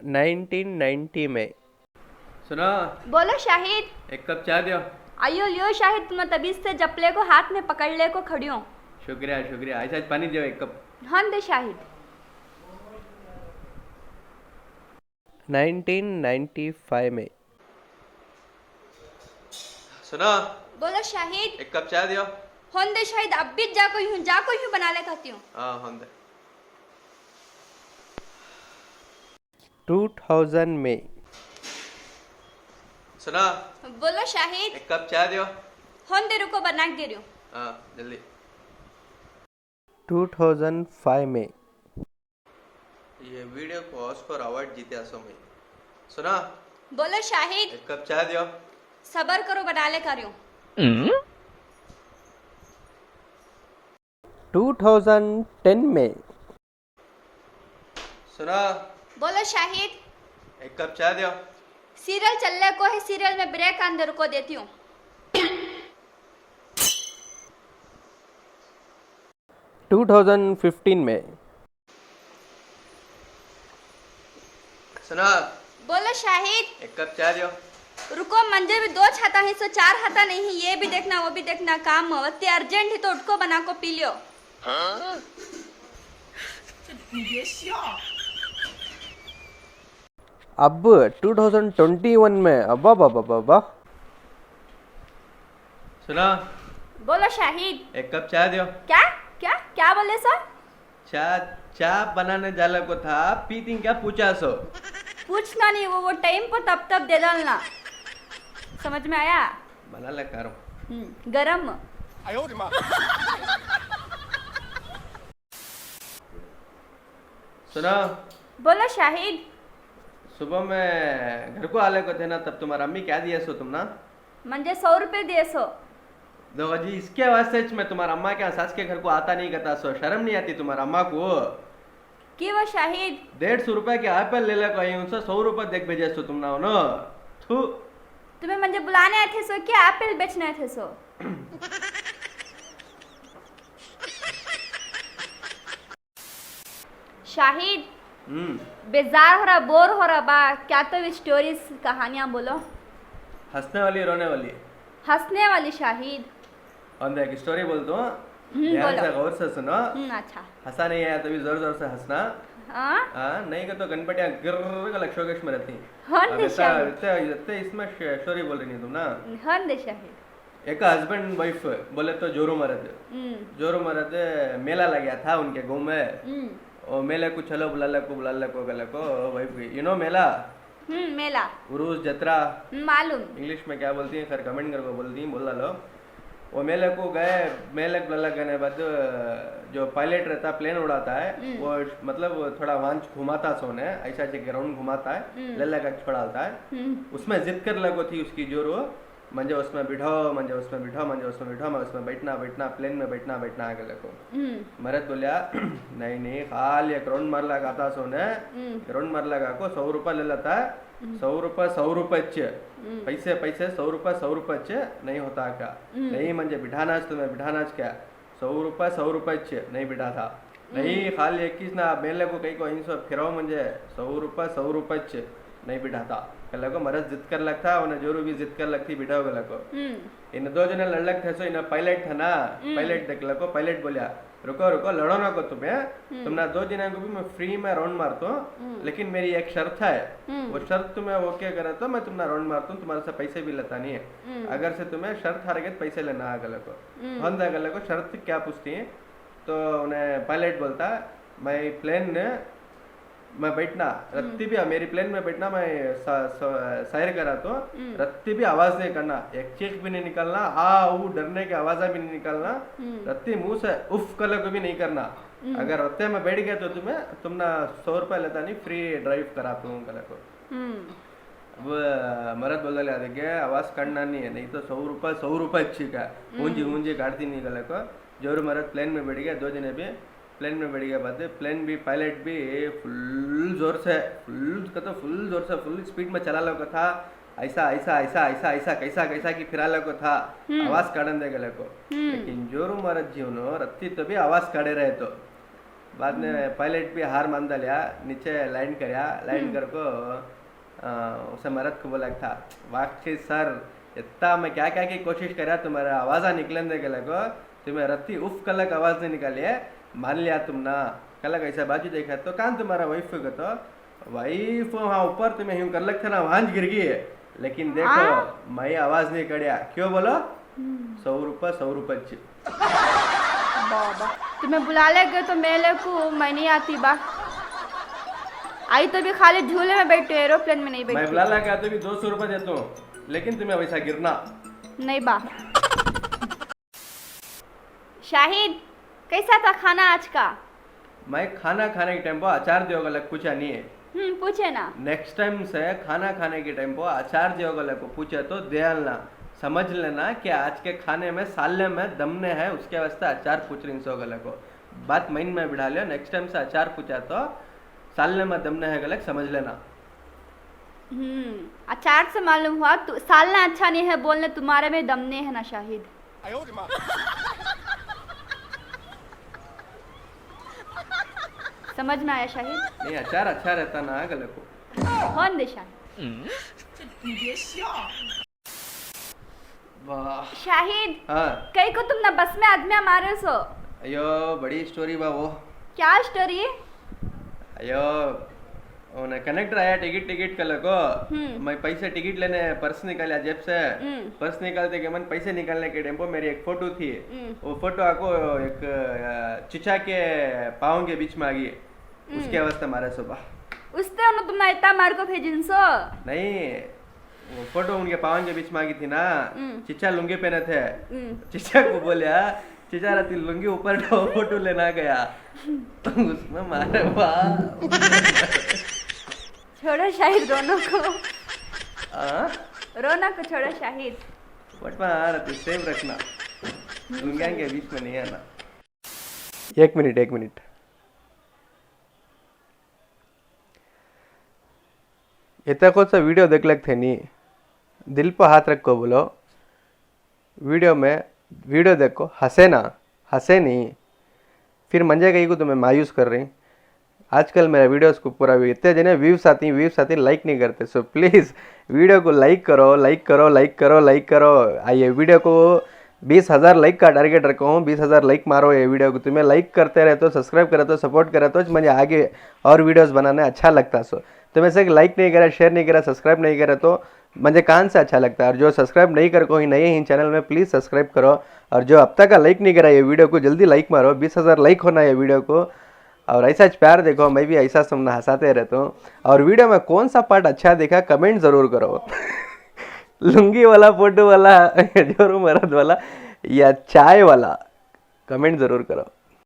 1990 में। सुनो, बोलो शाहिद। एक कप चाय दियो। आयो लियो शाहिद, तुम तभी से जपले को हाथ में पकड़ ले को खड़ी हो। शुक्रिया शुक्रिया, ऐसा पानी दियो एक कप। हाँ दे शाहिद। 1995 में। सुनो, बोलो शाहिद। एक कप चाय दियो। होन दे शाहिद, अब भी जाको यूं बना ले खाती हूँ। हाँ होंदे। 2000 में। सुनो, बोलो शाहिद। एक कप चाय दियो। होन दे, रुको बना के दे रही हूँ। हाँ जल्दी। 2005 में। ये वीडियो को ऑस्कर अवार्ड जीते असो में। सुनो, बोलो शाहिद। एक कप चाय दियो। सबर करो, बना ले कर रही हूँ। 2010 में। सुनो, बोलो शाहिद। एक कप चाय दियो। सीरियल चलने को है, सीरियल में ब्रेक अंदर को देती हूँ। 2015 में। सुनो, बोलो शाहिद। एक कप चाय दियो। रुको, मंजे भी 2 छाता है, सो 4 हाथा नहीं, ये भी देखना वो भी देखना, काम अवत्य अर्जेंट है तो उठको बना को पी लियो। अब 2021 में। अब्बा बाबा बाबा। सुनो, बोलो शाहिद। एक कप चाय दियो। क्या क्या क्या बोले सर? चाय चाय बनाने जाला को था, पीती क्या पूछा सो? पूछना नहीं, वो टाइम पर तब दे डालना। समझ में आया? बना ले करो। गरम। सुनो, बोलो शाहिद। सुबह में घर को आले को थे ना, तब तुम्हारा अम्मी क्या दिया सो तुम ना? मंजे 100 रुपए दिए सो। दो जी, इसके वास्ते मैं तुम्हारा अम्मा के सास के घर को आता नहीं करता सो, शर्म नहीं आती तुम्हारा अम्मा को? कि वो शाहिद 150 रुपए के एप्पल ले ले को आई उनसे 100 रुपए देख भेजे सो तुम ना हो ना? थू। तुम्हें मंजे बुलाने आए थे सो, क्या एप्पल बेचने आए थे सो? शाहिद बेजार हो रहा, बोर हो रहा बा, क्या तो स्टोरीज कहानियां बोलो। हंसने वाली रोने वाली? हंसने वाली शाहिद। और एक स्टोरी बोलता हूँ, ध्यान बोलो। से गौर से सुनो। अच्छा। हंसा नहीं आया तभी जोर जोर से हंसना। हाँ हाँ, नहीं तो गणपतियाँ गिर्र का लक्षोगेश में रहती। हाँ अब दे शाहिद। इतने इसमें स्टोरी बोल रही नहीं तुम ना? हाँ दे शाहिद। एक हस्बैंड वाइफ बोले तो जोरू मरद। जोरू मरद मेला लग गया था उनके गाँव में। और मेले को चलो बुला को वाइफ यू नो मेला, मेला, उरूस, जत्रा, मालूम। इंग्लिश में क्या बोलती हैं खैर कमेंट करके बोलती हैं, बोला लो। वो मेले को गए, मेले को लगने बाद जो पायलट रहता प्लेन उड़ाता है वो मतलब थोड़ा वांच घुमाता सोने, ऐसा ग्राउंड घुमाता है, लल्ला का छोड़ाता है। उसमें जिद कर लगो थी उसकी जोरो, मंजे उसमें बिठाओ, मंजे उसमें बिठाओ, मंजे उसमें बिठाओ, मैं उसमें बैठना प्लेन में बैठना आगे लगो। मरद बोलिया नहीं खाली एक राउंड मार लगाता सोने, राउंड मार लगा को 100 रुपये ले लेता है। 100 रुपये पैसे 100 रुपये नहीं होता क्या? नहीं मंजे बिठाना तुम्हें बिठाना क्या? 100 रुपये नहीं बिठा था। नहीं खाली एक ना मेले को कहीं को इन फिराओ मंजे 100 रुपये नहीं बिठा था। कल को मरद जिद कर लगता उन्हें जोरू भी जिद कर लगती बिठाओ गल को। इन 2 जने लड़क थे सो इन पायलट था ना, पायलट देख लको, पायलट बोलिया रुको लड़ो ना को तुम्हें, तुमने 2 जने को भी मैं फ्री में राउंड मारता हूँ, लेकिन मेरी एक शर्त है, वो शर्त तुम्हें ओके करे तो मैं तुम्हारा राउंड मारता हूँ, तुम्हारे से पैसे भी लेता नहीं है। अगर से तुम्हें शर्त हार गए तो पैसे लेना है गल को। हम गल को शर्त क्या पूछती है तो उन्हें पायलट बोलता मैं प्लेन मैं बैठना रत्ती भी मेरी प्लेन में बैठना, मैं सैर करा तो रत्ती भी आवाज नहीं करना, एक चीख भी नहीं निकलना, वो डरने की आवाज भी नहीं निकलना, रत्ती मुंह से उफ कलर को भी नहीं करना। अगर रत्ते में बैठ गया तो तुमने 100 रुपये लेता नहीं, फ्री ड्राइव कराता हूँ कलर को। वो मरद बोल रहे आवाज करना नहीं है, नहीं तो 100 रुपये अच्छी का ऊंजी काटती नहीं कलर को। जोर मरद प्लेन में बैठ गया, 2 जने भी प्लेन में बैठ गया। बाद प्लेन भी पायलट भी फुल जोर से फुल स्पीड में चला लोग था, ऐसा कैसा कि फिरा लोग था, आवाज काढ़न दे गले को। लेकिन जोरू मरद जीवनो रत्ती तो भी आवाज काढ़े रहे तो बाद में पायलट भी हार मान लिया, नीचे लैंड करया, लैंड कर को उसे मरद को बोला था वाकई सर इतना मैं क्या क्या की कोशिश करा तुम्हारा आवाज़ निकलन दे गला को तुम्हें रत्ती उफ कलक आवाज़ नहीं निकाली है, मान लिया तुम ना कलक ऐसा बाजू देखा तो कान तुम्हारा वाइफ को तो वाइफ वहाँ ऊपर तुम्हें यूं कर लग था ना वहाँ गिर गई है, लेकिन देखो मैं आवाज़ नहीं करिया क्यों बोलो 100 रुपये बाबा तुम्हें बुला ले गए तो मेले को मैं नहीं आती बा, आई तो भी खाली झूले में बैठे, एरोप्लेन में नहीं बैठे। मैं बुला ला के आते भी 200 रुपये देता हूँ, लेकिन तुम्हें वैसा गिरना नहीं बा। शाहिद कैसा था खाना आज का? मैं खाना खाने के टाइम पर अचार दियोगा लग पूछा नहीं है। पूछे ना, नेक्स्ट टाइम से खाना खाने के टाइम पर अचार दियोगा लग को पूछे तो दयालना समझ लेना कि आज के खाने में साले में दमने है, उसके वास्ते अचार पूछ रही सो गलत को बात माइंड में बिठा लियो। नेक्स्ट टाइम से अचार पूछा तो सालने में दमने है गलत समझ लेना। अचार से मालूम हुआ तू सालना अच्छा नहीं है बोलने, तुम्हारे में दमने है ना शाहिद। समझ में आया शाहिद? नहीं अचार अच्छा रहता ना गलत को कौन दे शाहिद? शाहिद हाँ कई को तुम ना बस में आदमी मारे सो? अयो बड़ी स्टोरी बा वो। क्या स्टोरी? अयो उन्हें कनेक्टर आया टिकट कल को, मैं पैसे टिकट लेने पर्स निकाला जेब से, पर्स निकालते के मन पैसे निकालने के टेम्पो मेरी एक फोटो थी, वो फोटो आपको एक चिचा के पाँव के बीच में आ गई, उसके अवस्था मारे सुबह उसने उन्हें तुमने इतना मार को भेजिन सो? नहीं वो फोटो उनके पाँव के बीच में आ गई थी ना, चिचा लुंगी पहने थे, चिचा को बोलिया चिचा राती लुंगी ऊपर फोटो लेना गया तो उसमें मारे वाह। छोड़ो शाहिद रोनो को, रोना को छोड़ो शाहिद। बट मार तू सेव रखना, लुंगियां के बीच में नहीं आना। एक मिनट इतना कौन सा वीडियो देख लगते नहीं, दिल पर हाथ रख को बोलो वीडियो देखो, हंसे नहीं फिर मंजे गई को तुम्हें मायूस कर रही। आजकल मेरा वीडियोस को पूरा इतने जने व्यूज आती लाइक नहीं करते, सो प्लीज़ वीडियो को लाइक करो। आइए वीडियो को 20,000 लाइक का टारगेट रखा हूँ, 20,000 लाइक मारो ये वीडियो को। तुम्हें लाइक करते रहे तो सब्सक्राइब करे तो सपोर्ट करे तो मुझे आगे और वीडियोस बनाने अच्छा लगता। सो तुम्हें से लाइक नहीं करा, शेयर नहीं करा, सब्सक्राइब नहीं करा तो मुझे कान से अच्छा लगता है। और जो सब्सक्राइब नहीं कर कोई नए ही चैनल में प्लीज़ सब्सक्राइब करो, और जो अब तक का लाइक नहीं करा ये वीडियो को जल्दी लाइक मारो, 20,000 लाइक होना है ये वीडियो को। और ऐसा प्यार देखो, मैं भी ऐसा तुमने हंसाते रहता हूँ। और वीडियो में कौन सा पार्ट अच्छा देखा कमेंट ज़रूर करो लुंगी वाला, फोटो वाला, जोरू मरद वाला या चाय वाला, कमेंट ज़रूर करो।